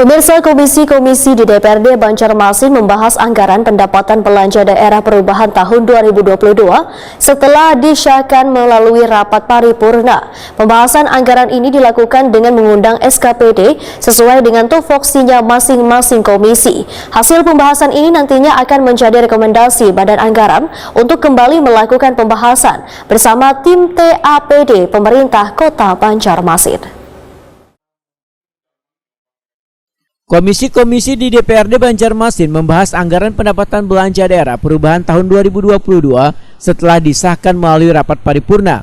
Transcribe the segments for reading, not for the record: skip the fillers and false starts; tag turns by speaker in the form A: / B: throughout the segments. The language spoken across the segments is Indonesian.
A: Pemirsa, komisi-komisi di DPRD Banjarmasin membahas anggaran pendapatan belanja daerah perubahan tahun 2022 setelah disahkan melalui rapat paripurna. Pembahasan anggaran ini dilakukan dengan mengundang SKPD sesuai dengan tupoksinya masing-masing komisi. Hasil pembahasan ini nantinya akan menjadi rekomendasi Badan Anggaran untuk kembali melakukan pembahasan bersama tim TAPD pemerintah Kota Banjarmasin.
B: Komisi-komisi di DPRD Banjarmasin membahas anggaran pendapatan belanja daerah perubahan tahun 2022 setelah disahkan melalui rapat paripurna.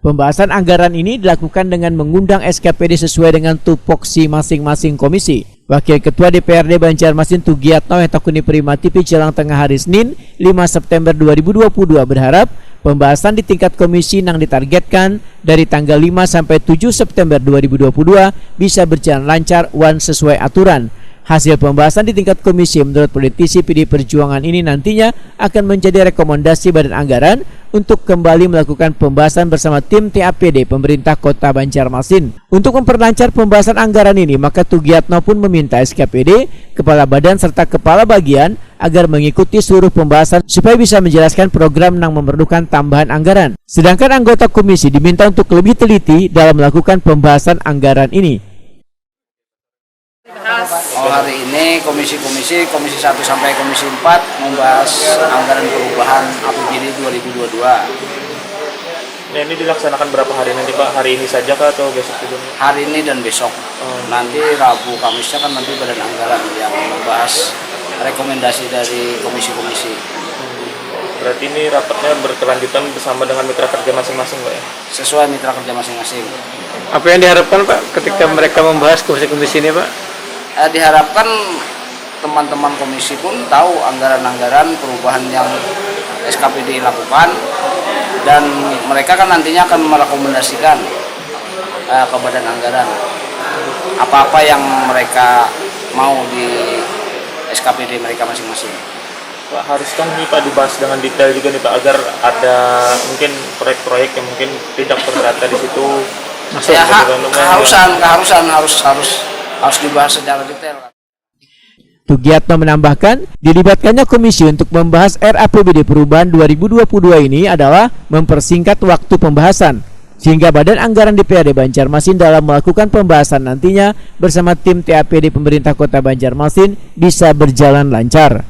B: Pembahasan anggaran ini dilakukan dengan mengundang SKPD sesuai dengan tupoksi masing-masing komisi. Wakil Ketua DPRD Banjarmasin Tugiatno Hetakuni Prima TV Jelang Tengah hari Senin 5 September 2022 berharap pembahasan di tingkat komisi yang ditargetkan dari tanggal 5 sampai 7 September 2022 bisa berjalan lancar sesuai aturan. Hasil pembahasan di tingkat komisi menurut politisi PD Perjuangan ini nantinya akan menjadi rekomendasi Badan Anggaran untuk kembali melakukan pembahasan bersama tim TAPD pemerintah Kota Banjarmasin. Untuk memperlancar pembahasan anggaran ini, maka Tugiatno pun meminta SKPD, Kepala Badan serta Kepala Bagian agar mengikuti seluruh pembahasan supaya bisa menjelaskan program yang memerlukan tambahan anggaran. Sedangkan anggota komisi diminta untuk lebih teliti dalam melakukan pembahasan anggaran ini.
C: Hari ini komisi 1 sampai komisi 4 membahas anggaran perubahan APBD 2022.
D: Nah, ini dilaksanakan berapa hari nanti Pak? Hari ini saja kah atau besok juga?
C: Hari ini dan besok. Nanti Rabu Kamisnya kan nanti Badan Anggaran yang membahas rekomendasi dari komisi-komisi.
D: Berarti ini rapatnya berkelanjutan bersama dengan mitra kerja masing-masing Pak ya?
C: Sesuai mitra kerja masing-masing.
E: Apa yang diharapkan Pak ketika mereka membahas komisi-komisi ini Pak?
C: Diharapkan teman-teman komisi pun tahu anggaran-anggaran perubahan yang SKPD lakukan, dan mereka kan nantinya akan merekomendasikan ke Badan Anggaran apa-apa yang mereka mau di SKPD mereka masing-masing.
D: Pak, haruskah ini Pak dibahas dengan detail juga nih Pak, agar ada mungkin proyek-proyek yang mungkin tidak terdata di situ?
C: Ya, harus dibahas secara detail.
B: Tugiatno menambahkan, dilibatkannya komisi untuk membahas RAPBD perubahan 2022 ini adalah mempersingkat waktu pembahasan, sehingga Badan Anggaran DPRD Banjarmasin dalam melakukan pembahasan nantinya bersama tim TAPD pemerintah Kota Banjarmasin bisa berjalan lancar.